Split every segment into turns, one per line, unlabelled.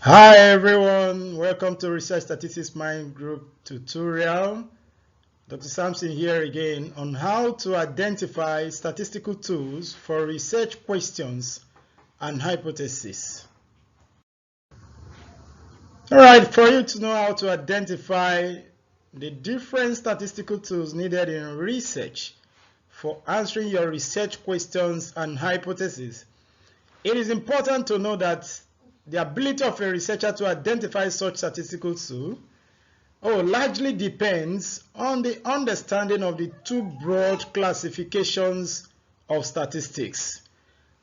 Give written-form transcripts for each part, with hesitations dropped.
Hi everyone, welcome to Research Statistics Mind Group tutorial. Dr. Sampson here again on how to identify statistical tools for research questions and hypotheses. Alright, for you to know how to identify the different statistical tools needed in research for answering your research questions and hypotheses, it is important to know that the ability of a researcher to identify such statistical tool largely depends on the understanding of the two broad classifications of statistics.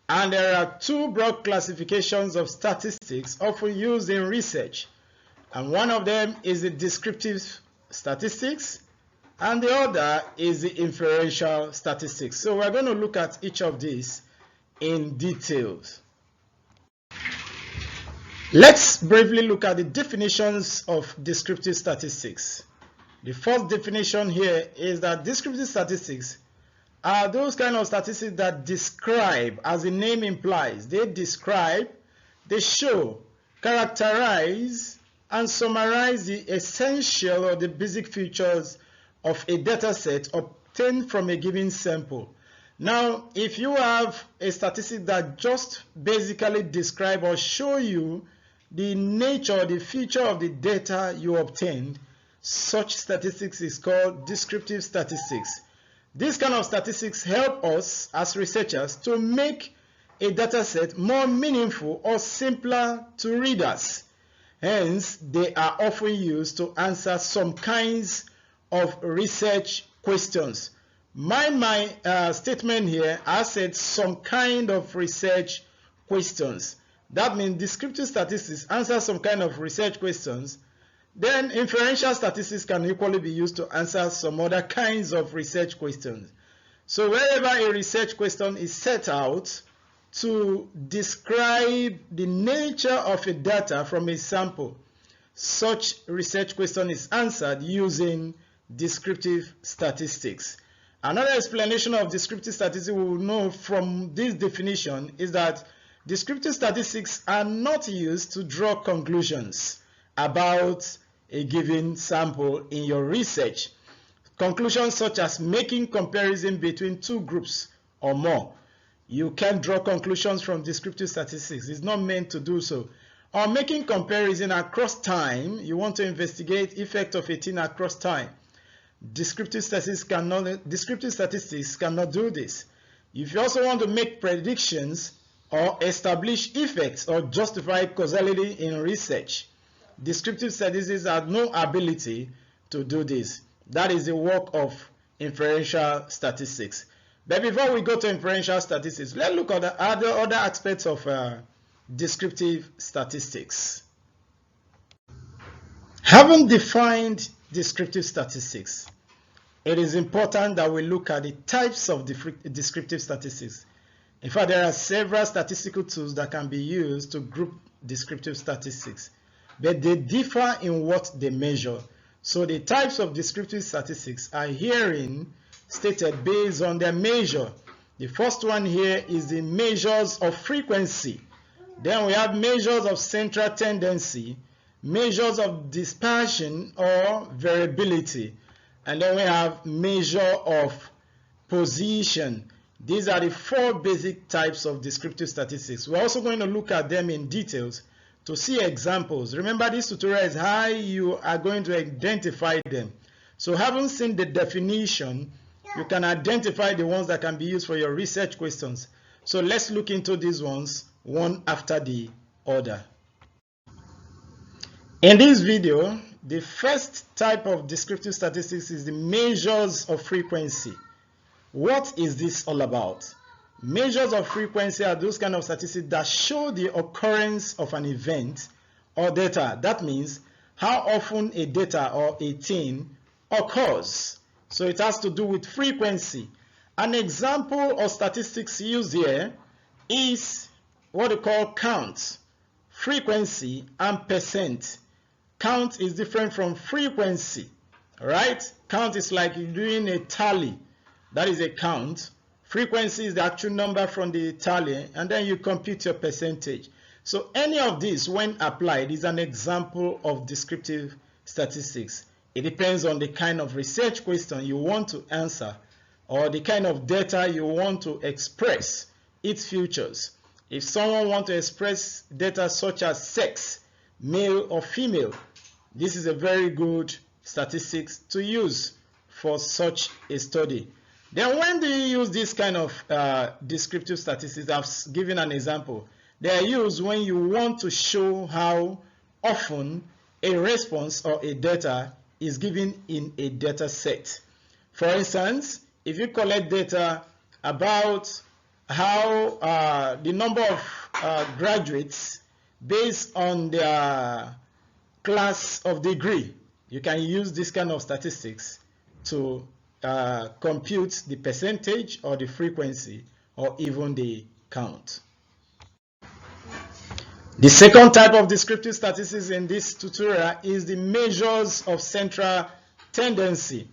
And there are two broad classifications of statistics often used in research. And one of them is the descriptive statistics, and the other is the inferential statistics. So we're going to look at each of these in details. Let's briefly look at the definitions of descriptive statistics. The first definition here is that descriptive statistics are those kind of statistics that describe, as the name implies, they describe, they show, characterize, and summarize the essential or the basic features of a data set obtained from a given sample. Now, if you have a statistic that just basically describe or show you the nature, the feature of the data you obtained, such statistics is called descriptive statistics. These kind of statistics help us as researchers to make a data set more meaningful or simpler to readers. Hence, they are often used to answer some kinds of research questions. Mind my statement here, I said some kind of research questions. That means descriptive statistics answer some kind of research questions. Then inferential statistics can equally be used to answer some other kinds of research questions. So wherever a research question is set out to describe the nature of a data from a sample, such research question is answered using descriptive statistics. Another explanation of descriptive statistics we will know from this definition is that descriptive statistics are not used to draw conclusions about a given sample in your research. Conclusions such as making comparison between two groups or more. You can't draw conclusions from descriptive statistics. It's not meant to do so. Or making comparison across time. You want to investigate effect of a thing across time. Descriptive statistics cannot do this. If you also want to make predictions or establish effects or justify causality in research, descriptive statistics have no ability to do this. That is the work of inferential statistics. But before we go to inferential statistics, let's look at the other aspects of descriptive statistics. Having defined descriptive statistics, it is important that we look at the types of descriptive statistics. In fact, there are several statistical tools that can be used to group descriptive statistics, but they differ in what they measure. So the types of descriptive statistics are herein stated based on their measure. The first one here is the measures of frequency. Then we have measures of central tendency, measures of dispersion or variability, and then we have measure of position. These are the four basic types of descriptive statistics. We're also going to look at them in details to see examples. Remember, this tutorial is how you are going to identify them. So having seen the definition, you can identify the ones that can be used for your research questions. So let's look into these ones one after the other. In this video, the first type of descriptive statistics is the measures of frequency. What is this all about? Measures of frequency are those kind of statistics that show the occurrence of an event or data. That means how often a data or a thing occurs. So it has to do with frequency. An example of statistics used here is what we call count, frequency, and percent. Count is different from frequency, right? Count is like you're doing a tally. That is a count. Frequency is the actual number from the tally, and then you compute your percentage. So any of these, when applied, is an example of descriptive statistics. It depends on the kind of research question you want to answer or the kind of data you want to express its features. If someone wants to express data such as sex, male or female, this is a very good statistics to use for such a study. Then when do you use this kind of descriptive statistics? I've given an example. They are used when you want to show how often a response or a data is given in a data set. For instance, if you collect data about how the number of graduates based on their class of degree, you can use this kind of statistics to compute the percentage or the frequency or even the count. The second type of descriptive statistics in this tutorial is the measures of central tendency.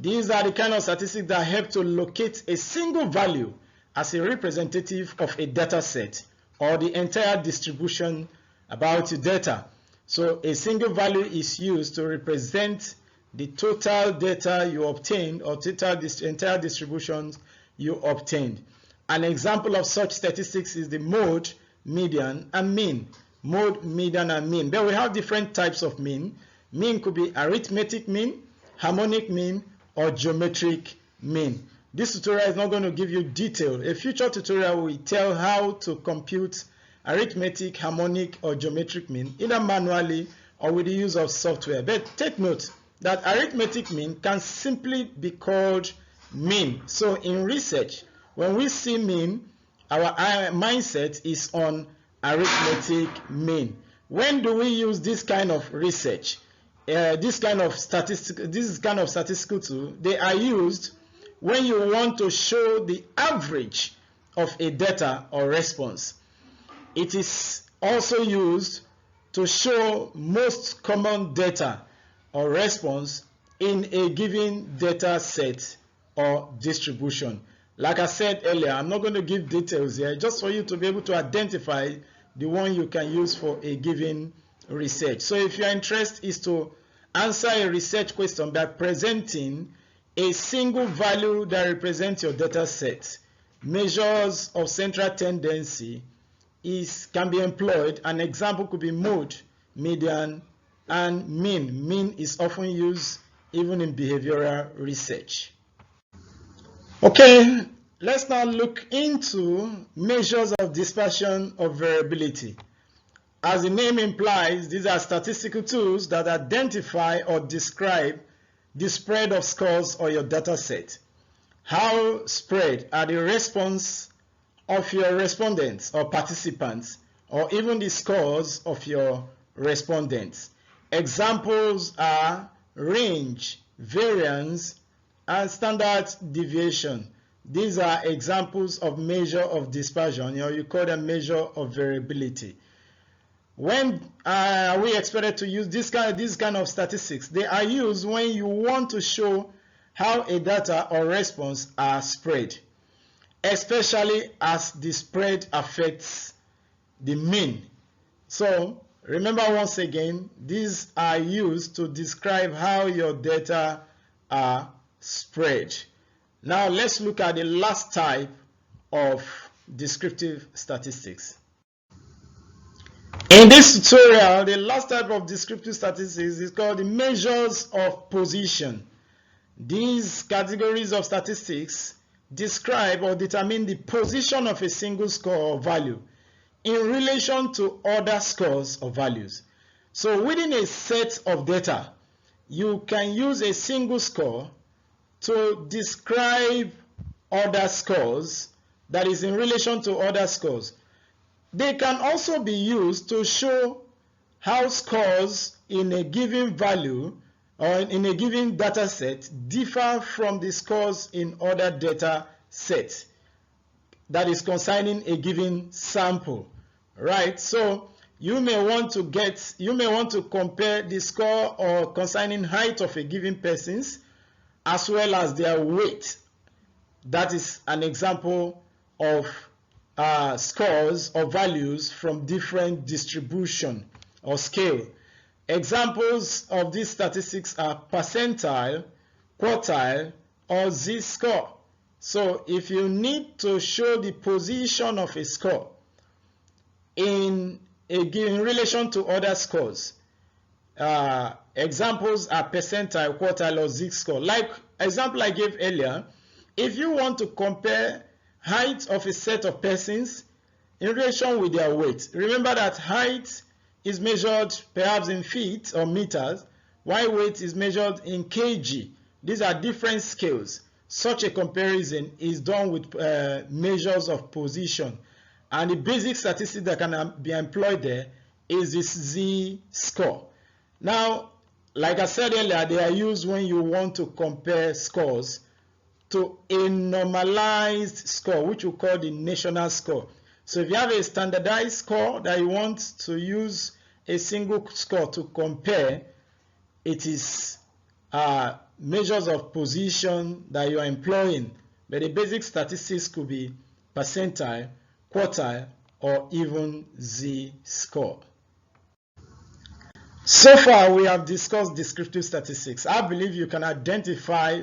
These are the kind of statistics that help to locate a single value as a representative of a data set or the entire distribution about the data. So a single value is used to represent the total data you obtained or entire distributions you obtained. An example of such statistics is the mode, median, and mean. Mode, median, and mean. Then we have different types of mean. Mean could be arithmetic mean, harmonic mean, or geometric mean. This tutorial is not going to give you detail. A future tutorial will tell how to compute arithmetic, harmonic, or geometric mean, either manually or with the use of software. But take note that arithmetic mean can simply be called mean. So in research, when we see mean, our mindset is on arithmetic mean. When do we use this kind of research? This kind of statistical tool, they are used when you want to show the average of a data or response. It is also used to show most common data or response in a given data set or distribution. Like I said earlier, I'm not going to give details here, just for you to be able to identify the one you can use for a given research. So if your interest is to answer a research question by presenting a single value that represents your data set, measures of central tendency can be employed. An example could be mode, median, and mean. Mean is often used even in behavioral research. Okay, let's now look into measures of dispersion or variability. As the name implies, these are statistical tools that identify or describe the spread of scores on your data set. How spread are the response of your respondents or participants, or even the scores of your respondents. Examples are range, variance, and standard deviation. These are examples of measure of dispersion, or you call them measure of variability. When are we expected to use this kind of statistics? They are used when you want to show how a data or response are spread, especially as the spread affects the mean. So remember, once again, these are used to describe how your data are spread. Now let's look at the last type of descriptive statistics. In this tutorial, the last type of descriptive statistics is called the measures of position. These categories of statistics describe or determine the position of a single score or value in relation to other scores or values. So within a set of data, you can use a single score to describe other scores that is in relation to other scores. They can also be used to show how scores in a given value or in a given data set differ from the scores in other data sets that is concerning a given sample, right? So you may want to compare the score or concerning height of a given persons as well as their weight. That is an example of scores or values from different distribution or scale. Examples of these statistics are percentile, quartile, or z-score. So if you need to show the position of a score in relation to other scores, examples are percentile, quartile, or z-score. Like example I gave earlier, if you want to compare height of a set of persons in relation with their weight, remember that height is measured perhaps in feet or meters, while weight is measured in kg. These are different scales. Such a comparison is done with measures of position, and the basic statistic that can be employed there is this z-score. Now, like I said earlier, they are used when you want to compare scores to a normalized score, which we call the national score. So if you have a standardized score that you want to use a single score to compare, it is measures of position that you are employing. But the basic statistics could be percentile, quartile, or even z-score. So far, we have discussed descriptive statistics. I believe you can identify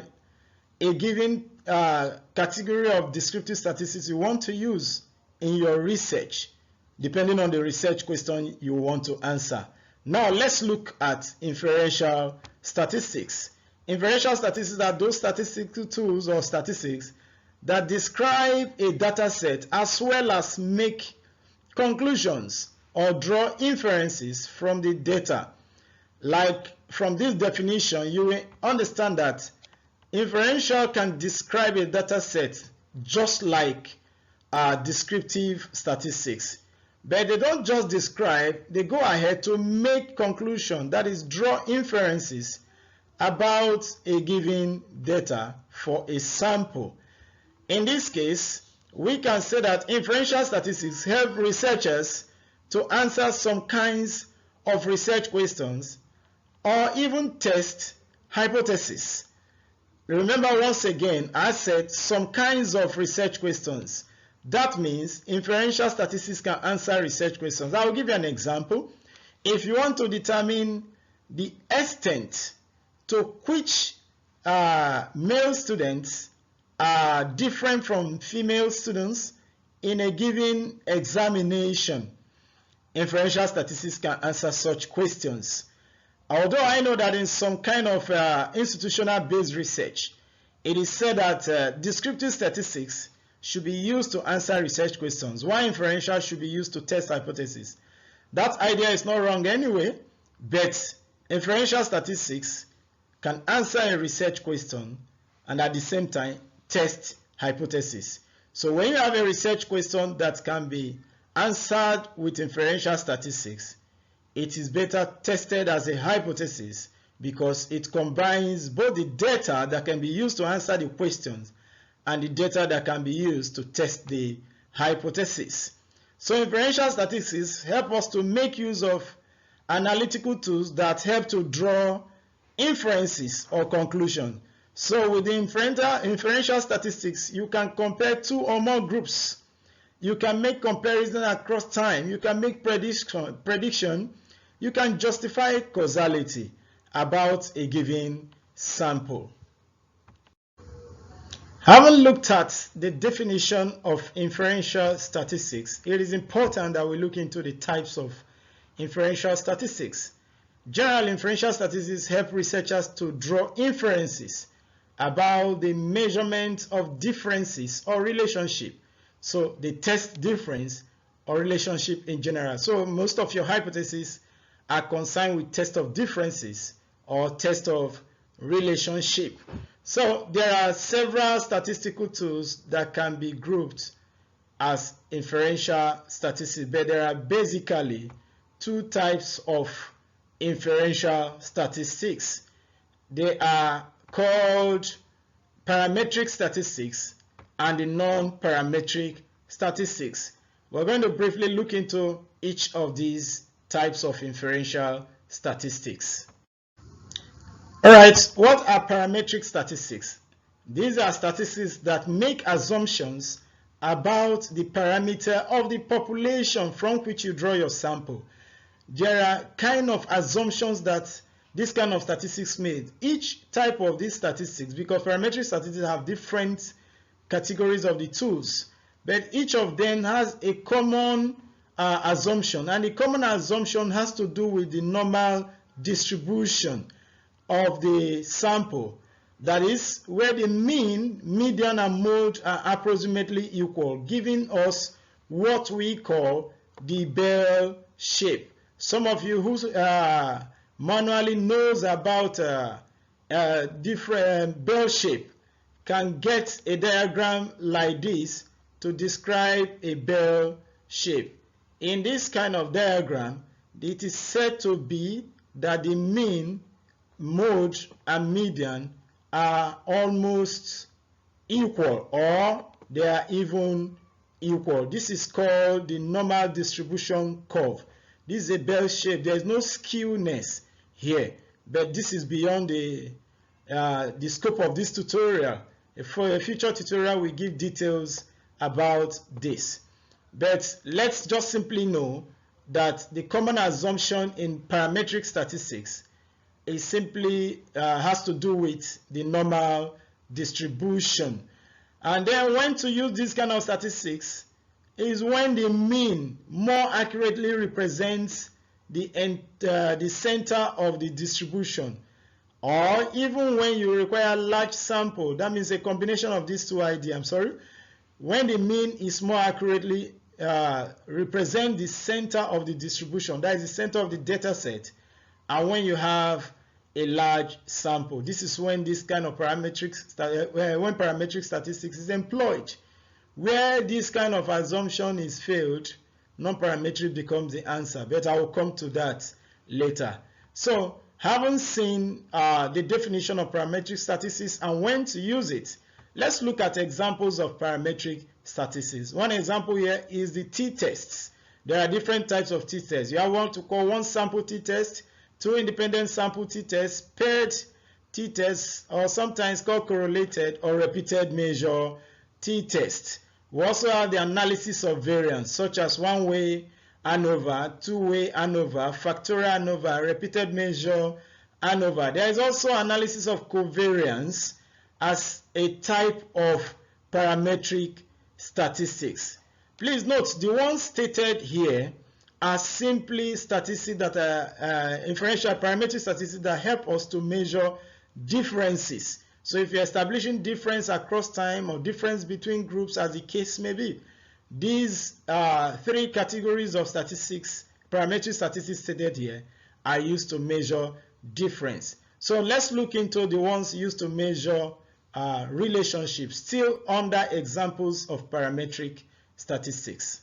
a given category of descriptive statistics you want to use in your research, depending on the research question you want to answer. Now, let's look at inferential statistics. Inferential statistics are those statistical tools or statistics that describe a data set as well as make conclusions or draw inferences from the data. Like from this definition, you will understand that inferential can describe a data set just like descriptive statistics. But they don't just describe, they go ahead to make conclusion, that is, draw inferences about a given data for a sample. In this case, we can say that inferential statistics help researchers to answer some kinds of research questions or even test hypotheses. Remember, once again, I said some kinds of research questions. That means inferential statistics can answer research questions. I will give you an example. If you want to determine the extent to which male students are different from female students in a given examination, inferential statistics can answer such questions. Although I know that in some kind of institutional-based research, it is said that descriptive statistics should be used to answer research questions, while inferential should be used to test hypotheses. That idea is not wrong anyway, but inferential statistics can answer a research question and at the same time test hypotheses. So when you have a research question that can be answered with inferential statistics, it is better tested as a hypothesis because it combines both the data that can be used to answer the questions and the data that can be used to test the hypothesis. So inferential statistics help us to make use of analytical tools that help to draw inferences or conclusions. So with the inferential statistics, you can compare two or more groups. You can make comparison across time. You can make prediction. You can justify causality about a given sample. Having looked at the definition of inferential statistics, it is important that we look into the types of inferential statistics. General inferential statistics help researchers to draw inferences about the measurement of differences or relationship. So they test difference or relationship in general. So most of your hypotheses are concerned with test of differences or test of relationship. So there are several statistical tools that can be grouped as inferential statistics, but there are basically two types of inferential statistics. They are called parametric statistics and the non-parametric statistics. We're going to briefly look into each of these types of inferential statistics. All right, what are parametric statistics? These are statistics that make assumptions about the parameter of the population from which you draw your sample. There are kind of assumptions that this kind of statistics made. Each type of these statistics, because parametric statistics have different categories of the tools, but each of them has a common assumption, and the common assumption has to do with the normal distribution of the sample. That is, where the mean, median, and mode are approximately equal, giving us what we call the bell shape. Some of you who manually knows about different bell shape can get a diagram like this to describe a bell shape. In this kind of diagram, it is said to be that the mean, mode, and median are almost equal, or they are even equal. This is called the normal distribution curve. This is a bell shape. There is no skewness here, but this is beyond the scope of this tutorial. For a future tutorial, we give details about this. But let's just simply know that the common assumption in parametric statistics is simply has to do with the normal distribution. And then when to use this kind of statistics is when the mean more accurately represents the center of the distribution, or even when you require a large sample. That means a combination of these two ideas. When the mean is more accurately represent the center of the distribution, that is the center of the data set, and when you have a large sample. This is when this kind of parametric statistics is employed. Where this kind of assumption is failed, non-parametric becomes the answer, but I will come to that later. So, having seen the definition of parametric statistics and when to use it, let's look at examples of parametric statistics. One example here is the t-tests. There are different types of t-tests. You have what to call one sample t-test, two independent sample t-tests, paired t-tests, or sometimes called correlated or repeated measure t-tests. We also have the analysis of variance, such as one-way ANOVA, two-way ANOVA, factorial ANOVA, repeated measure ANOVA. There is also analysis of covariance as a type of parametric statistics. Please note, the ones stated here are simply statistics that are inferential parametric statistics that help us to measure differences. So if you're establishing difference across time or difference between groups, as the case may be, these three categories of statistics, parametric statistics stated here, are used to measure difference. So let's look into the ones used to measure relationships, still under examples of parametric statistics.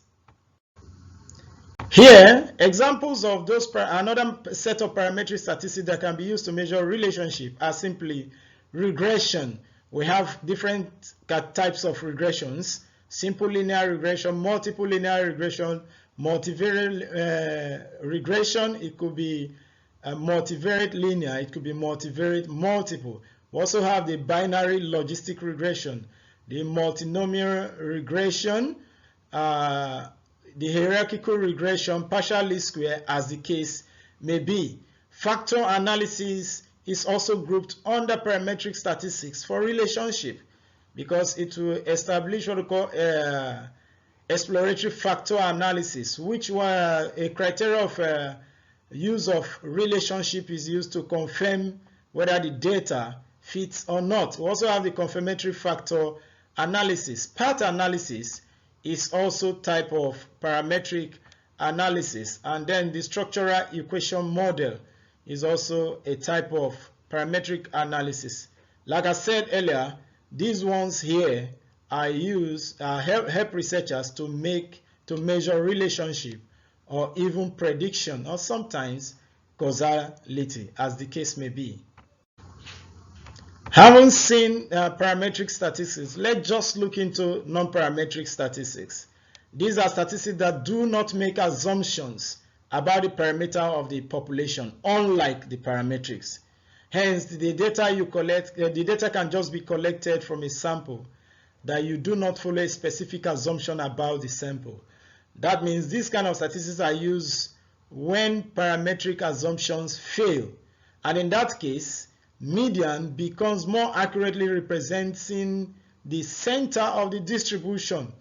Here, examples of those another set of parametric statistics that can be used to measure relationship are simply regression. We have different types of regressions: simple linear regression, multiple linear regression, multivariate regression. It could be multivariate linear, it could be multivariate multiple. We also have the binary logistic regression, the multinomial regression, the hierarchical regression, partial least square, as the case may be. Factor analysis is also grouped under parametric statistics for relationship, because it will establish what we call exploratory factor analysis, which were a criteria of use of relationship is used to confirm whether the data fits or not. We also have the confirmatory factor analysis. Path analysis is also type of parametric analysis, and then the structural equation model is also a type of parametric analysis. Like I said earlier, these ones here are used help researchers to measure relationship or even prediction, or sometimes causality, as the case may be. Having seen parametric statistics, let's just look into non-parametric statistics. These are statistics that do not make assumptions about the parameter of the population, unlike the parametrics. Hence, the data you collect, the data can just be collected from a sample, that you do not follow a specific assumption about the sample. That means these kind of statistics are used when parametric assumptions fail. And in that case, median becomes more accurately representing the center of the distribution.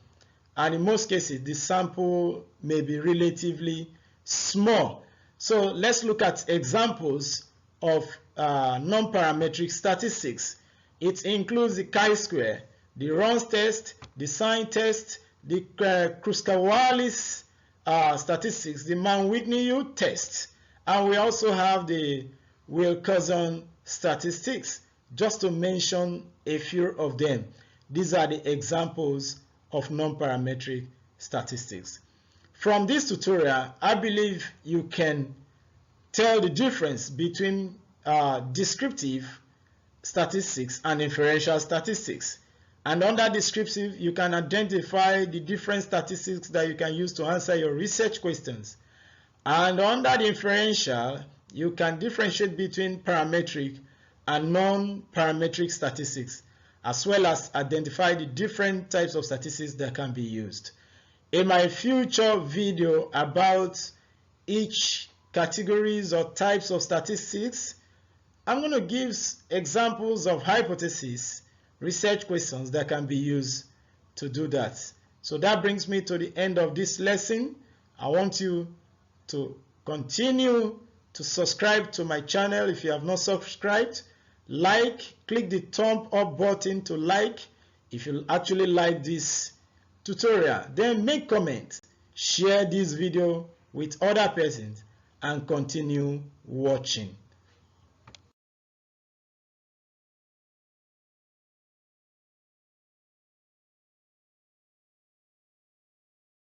And in most cases, the sample may be relatively small. So let's look at examples of non-parametric statistics. It includes the chi-square, the Runge test, the sign test, the Kruskal-Wallis statistics, the Mann-Whitney test, and we also have the Wilkerson statistics, just to mention a few of them. These are the examples of non-parametric statistics. From this tutorial, I believe you can tell the difference between descriptive statistics and inferential statistics. And under descriptive, you can identify the different statistics that you can use to answer your research questions. And under the inferential, you can differentiate between parametric and non-parametric statistics, as well as identify the different types of statistics that can be used. In my future video about each categories or types of statistics, I'm going to give examples of hypotheses, research questions that can be used to do that. So that brings me to the end of this lesson. I want you to continue to subscribe to my channel if you have not subscribed. Click the thumb up button to like if you actually like this tutorial. Then make comments, share this video with other persons, and continue watching.